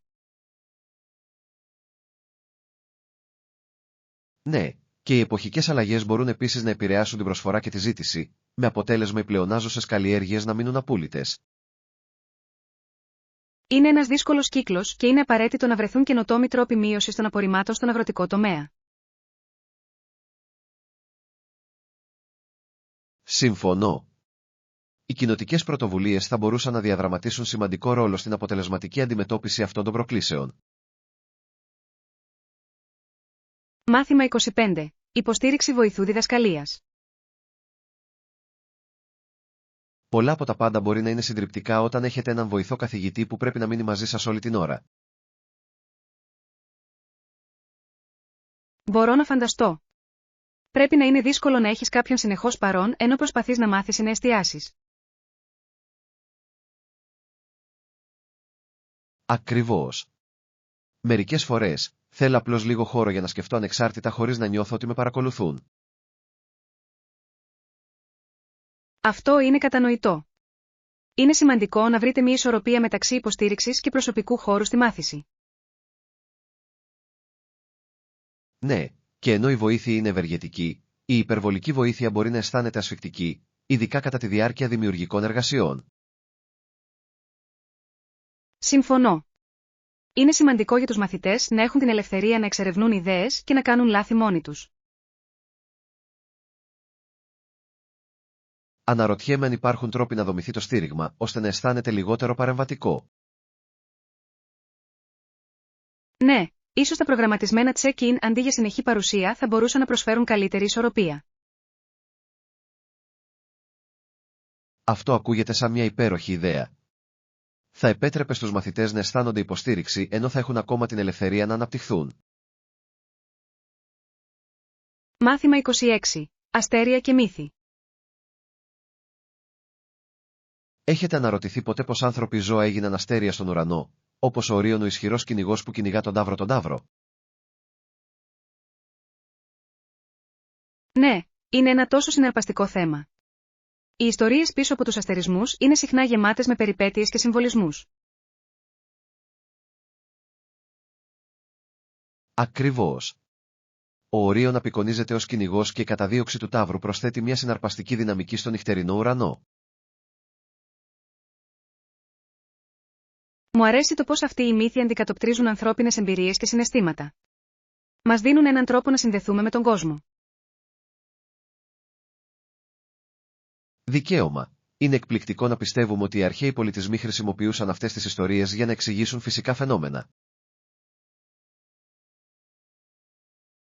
Ναι, και οι εποχικές αλλαγές μπορούν επίσης να επηρεάσουν την προσφορά και τη ζήτηση, με αποτέλεσμα οι πλεονάζωσες καλλιέργειες να μείνουν απούλητες. Είναι ένας δύσκολος κύκλος και είναι απαραίτητο να βρεθούν καινοτόμοι τρόποι μείωσης των απορριμμάτων στον αγροτικό τομέα. Συμφωνώ. Οι κοινοτικές πρωτοβουλίες θα μπορούσαν να διαδραματίσουν σημαντικό ρόλο στην αποτελεσματική αντιμετώπιση αυτών των προκλήσεων. Μάθημα 25. Υποστήριξη βοηθού διδασκαλίας. Πολλά από τα πάντα μπορεί να είναι συντριπτικά όταν έχετε έναν βοηθό καθηγητή που πρέπει να μείνει μαζί σας όλη την ώρα. Μπορώ να φανταστώ. Πρέπει να είναι δύσκολο να έχεις κάποιον συνεχώς παρόν ενώ προσπαθείς να μάθεις ή να εστιάσεις. Ακριβώς. Μερικές φορές, θέλω απλώς λίγο χώρο για να σκεφτώ ανεξάρτητα χωρίς να νιώθω ότι με παρακολουθούν. Αυτό είναι κατανοητό. Είναι σημαντικό να βρείτε μια ισορροπία μεταξύ υποστήριξης και προσωπικού χώρου στη μάθηση. Ναι, και ενώ η βοήθεια είναι ευεργετική, η υπερβολική βοήθεια μπορεί να αισθάνεται ασφικτική, ειδικά κατά τη διάρκεια δημιουργικών εργασιών. Συμφωνώ. Είναι σημαντικό για τους μαθητές να έχουν την ελευθερία να εξερευνούν ιδέες και να κάνουν λάθη μόνοι τους. Αναρωτιέμαι αν υπάρχουν τρόποι να δομηθεί το στήριγμα, ώστε να αισθάνεται λιγότερο παρεμβατικό. Ναι, ίσως τα προγραμματισμένα check-in αντί για συνεχή παρουσία θα μπορούσαν να προσφέρουν καλύτερη ισορροπία. Αυτό ακούγεται σαν μια υπέροχη ιδέα. Θα επέτρεπε στους μαθητές να αισθάνονται υποστήριξη ενώ θα έχουν ακόμα την ελευθερία να αναπτυχθούν. Μάθημα 26. Αστέρια και μύθοι. Έχετε αναρωτηθεί ποτέ πως άνθρωποι ζώα έγιναν αστέρια στον ουρανό, όπως ο Ορίων ο ισχυρός κυνηγός που κυνηγά τον Ταύρο? Ναι, είναι ένα τόσο συναρπαστικό θέμα. Οι ιστορίες πίσω από τους αστερισμούς είναι συχνά γεμάτες με περιπέτειες και συμβολισμούς. Ακριβώς. Ο Ορίων απεικονίζεται ως κυνηγός και η καταδίωξη του Ταύρου προσθέτει μια συναρπαστική δυναμική στον νυχτερινό ουρανό. Μου αρέσει το πώς αυτοί οι μύθοι αντικατοπτρίζουν ανθρώπινες εμπειρίες και συναισθήματα. Μας δίνουν έναν τρόπο να συνδεθούμε με τον κόσμο. Δικαίωμα. Είναι εκπληκτικό να πιστεύουμε ότι οι αρχαίοι πολιτισμοί χρησιμοποιούσαν αυτές τις ιστορίες για να εξηγήσουν φυσικά φαινόμενα.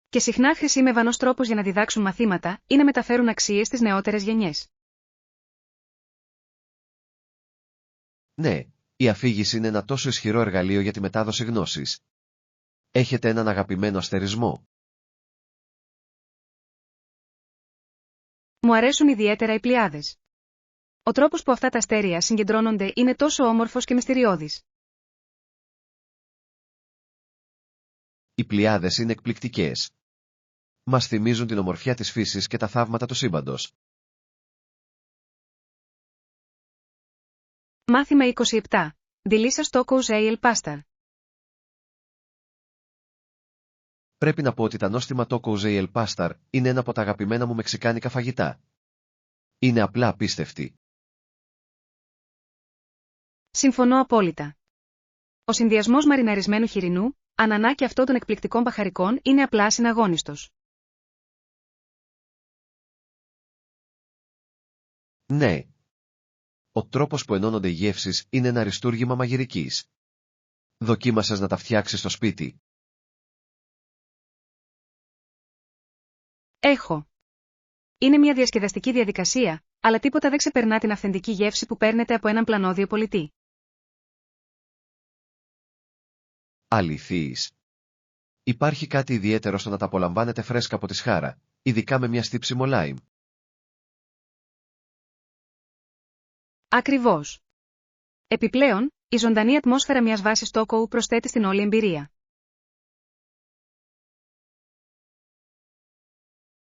Και συχνά χρησιμεύαν ως τρόπος για να διδάξουν μαθήματα ή να μεταφέρουν αξίες στις νεότερες γενιές. Ναι, η αφήγηση είναι ένα τόσο ισχυρό εργαλείο για τη μετάδοση γνώσης. Έχετε έναν αγαπημένο αστερισμό? Μου αρέσουν ιδιαίτερα οι Πλειάδες. Ο τρόπος που αυτά τα αστέρια συγκεντρώνονται είναι τόσο όμορφος και μυστηριώδης. Οι Πλειάδες είναι εκπληκτικές. Μας θυμίζουν την ομορφιά της φύσης και τα θαύματα του σύμπαντος. Μάθημα 27. Delicious Tacos Ale Pasta. Πρέπει να πω ότι τα νόστιμα Tacos Ale Pastar είναι ένα από τα αγαπημένα μου μεξικάνικα φαγητά. Είναι απλά απίστευτη. Συμφωνώ απόλυτα. Ο συνδυασμός μαριναρισμένου χοιρινού, ανανά και αυτό των εκπληκτικών μπαχαρικών είναι απλά ασυναγώνιστος. Ναι. Ο τρόπος που ενώνονται οι γεύσεις είναι ένα αριστούργημα μαγειρικής. Δοκίμασες να τα φτιάξεις στο σπίτι? Έχω. Είναι μια διασκεδαστική διαδικασία, αλλά τίποτα δεν ξεπερνά την αυθεντική γεύση που παίρνετε από έναν πλανόδιο πολιτή. Αληθείς. Υπάρχει κάτι ιδιαίτερο στο να τα απολαμβάνετε φρέσκα από τη σχάρα, ειδικά με μια στύψιμο λάιμ. Ακριβώς. Επιπλέον, η ζωντανή ατμόσφαιρα μιας βάσης τόκοου προσθέτει στην όλη εμπειρία.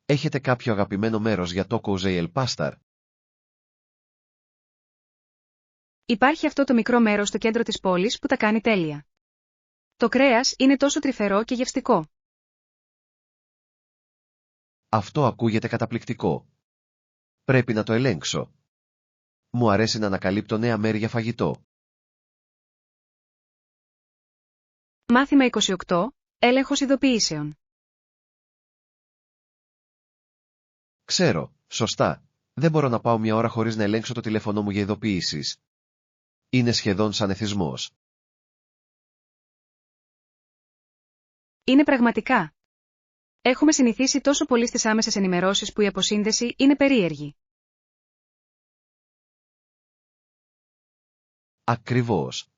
Έχετε κάποιο αγαπημένο μέρος για το Cozy El Pastar? Υπάρχει αυτό το μικρό μέρος στο κέντρο της πόλης που τα κάνει τέλεια. Το κρέας είναι τόσο τρυφερό και γευστικό. Αυτό ακούγεται καταπληκτικό. Πρέπει να το ελέγξω. Μου αρέσει να ανακαλύπτω νέα μέρη για φαγητό. Μάθημα 28. Έλεγχος ειδοποιήσεων. Ξέρω, σωστά. Δεν μπορώ να πάω μια ώρα χωρίς να ελέγξω το τηλέφωνό μου για ειδοποιήσεις. Είναι σχεδόν σαν εθισμός. Είναι πραγματικά. Έχουμε συνηθίσει τόσο πολύ στις άμεσες ενημερώσεις που η αποσύνδεση είναι περίεργη. Ακριβώς.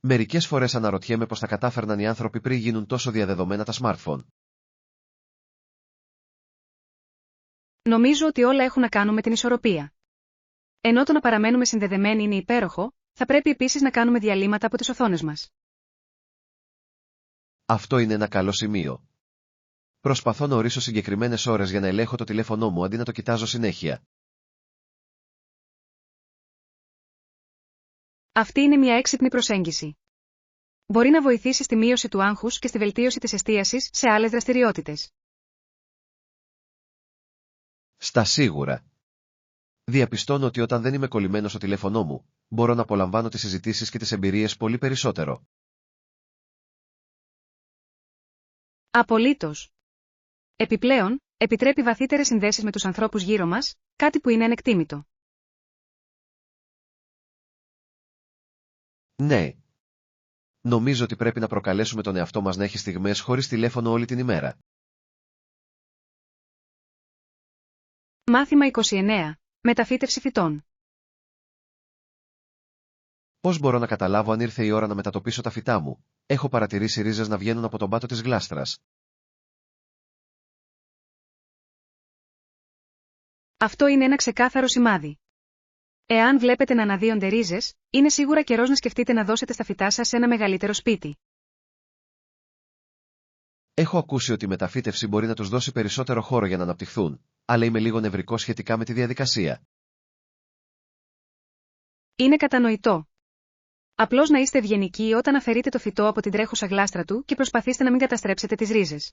Μερικές φορές αναρωτιέμαι πώς τα κατάφερναν οι άνθρωποι πριν γίνουν τόσο διαδεδομένα τα smartphone. Νομίζω ότι όλα έχουν να κάνουν με την ισορροπία. Ενώ το να παραμένουμε συνδεδεμένοι είναι υπέροχο, θα πρέπει επίσης να κάνουμε διαλύματα από τις οθόνες μας. Αυτό είναι ένα καλό σημείο. Προσπαθώ να ορίσω συγκεκριμένες ώρες για να ελέγχω το τηλέφωνό μου αντί να το κοιτάζω συνέχεια. Αυτή είναι μια έξυπνη προσέγγιση. Μπορεί να βοηθήσει στη μείωση του άγχους και στη βελτίωση της εστίασης σε άλλες δραστηριότητες. Στα σίγουρα. Διαπιστώνω ότι όταν δεν είμαι κολλημένος στο τηλέφωνό μου, μπορώ να απολαμβάνω τις συζητήσεις και τις εμπειρίες πολύ περισσότερο. Απολύτως. Επιπλέον, επιτρέπει βαθύτερες συνδέσεις με τους ανθρώπους γύρω μας, κάτι που είναι ανεκτήμητο. Ναι. Νομίζω ότι πρέπει να προκαλέσουμε τον εαυτό μας να έχει στιγμές χωρίς τηλέφωνο όλη την ημέρα. Μάθημα 29. Μεταφύτευση φυτών. Πώς μπορώ να καταλάβω αν ήρθε η ώρα να μετατοπίσω τα φυτά μου? Έχω παρατηρήσει ρίζες να βγαίνουν από τον πάτο της γλάστρας. Αυτό είναι ένα ξεκάθαρο σημάδι. Εάν βλέπετε να αναδύονται ρίζες, είναι σίγουρα καιρός να σκεφτείτε να δώσετε στα φυτά σας ένα μεγαλύτερο σπίτι. Έχω ακούσει ότι η μεταφύτευση μπορεί να τους δώσει περισσότερο χώρο για να αναπτυχθούν, αλλά είμαι λίγο νευρικός σχετικά με τη διαδικασία. Είναι κατανοητό. Απλώς να είστε ευγενικοί όταν αφαιρείτε το φυτό από την τρέχουσα γλάστρα του και προσπαθήστε να μην καταστρέψετε τις ρίζες.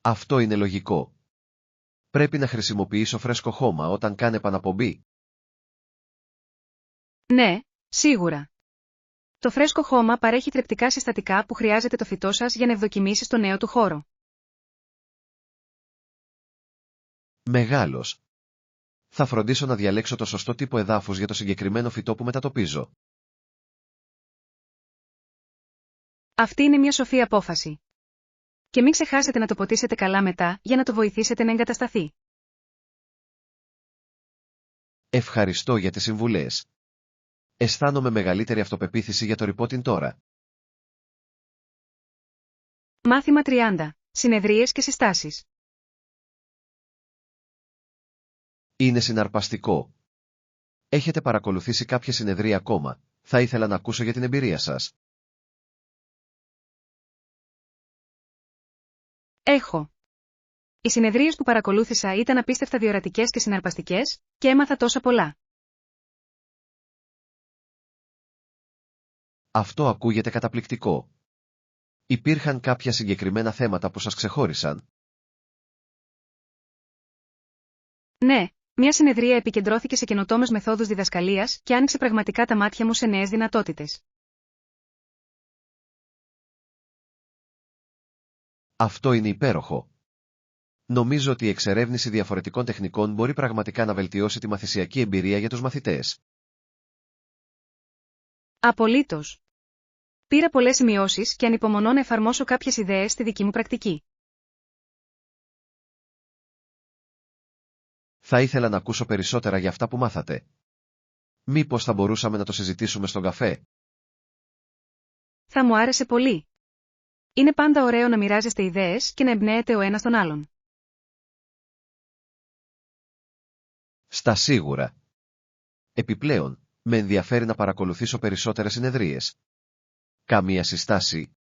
Αυτό είναι λογικό. Πρέπει να χρησιμοποιήσω φρέσκο χώμα όταν κάνει επαναπομπή. Ναι, σίγουρα. Το φρέσκο χώμα παρέχει θρεπτικά συστατικά που χρειάζεται το φυτό σας για να ευδοκιμήσει στο νέο του χώρο. Μεγάλος. Θα φροντίσω να διαλέξω το σωστό τύπο εδάφους για το συγκεκριμένο φυτό που μετατοπίζω. Αυτή είναι μια σοφή απόφαση. Και μην ξεχάσετε να το ποτίσετε καλά μετά για να το βοηθήσετε να εγκατασταθεί. Ευχαριστώ για τις συμβουλές. Αισθάνομαι μεγαλύτερη αυτοπεποίθηση για το reporting τώρα. Μάθημα 30. Συνεδρίες και συστάσεις. Είναι συναρπαστικό. Έχετε παρακολουθήσει κάποια συνεδρία ακόμα? Θα ήθελα να ακούσω για την εμπειρία σας. Έχω. Οι συνεδρίες που παρακολούθησα ήταν απίστευτα διορατικές και συναρπαστικές, και έμαθα τόσα πολλά. Αυτό ακούγεται καταπληκτικό. Υπήρχαν κάποια συγκεκριμένα θέματα που σας ξεχώρισαν? Ναι, μια συνεδρία επικεντρώθηκε σε καινοτόμες μεθόδους διδασκαλίας και άνοιξε πραγματικά τα μάτια μου σε νέες δυνατότητες. Αυτό είναι υπέροχο. Νομίζω ότι η εξερεύνηση διαφορετικών τεχνικών μπορεί πραγματικά να βελτιώσει τη μαθησιακή εμπειρία για τους μαθητές. Απολύτως. Πήρα πολλές σημειώσεις και ανυπομονώ να εφαρμόσω κάποιες ιδέες στη δική μου πρακτική. Θα ήθελα να ακούσω περισσότερα για αυτά που μάθατε. Μήπως θα μπορούσαμε να το συζητήσουμε στον καφέ? Θα μου άρεσε πολύ. Είναι πάντα ωραίο να μοιράζεστε ιδέες και να εμπνέετε ο ένας τον άλλον. Στα σίγουρα. Επιπλέον, με ενδιαφέρει να παρακολουθήσω περισσότερες συνεδρίες. Καμία συστάση?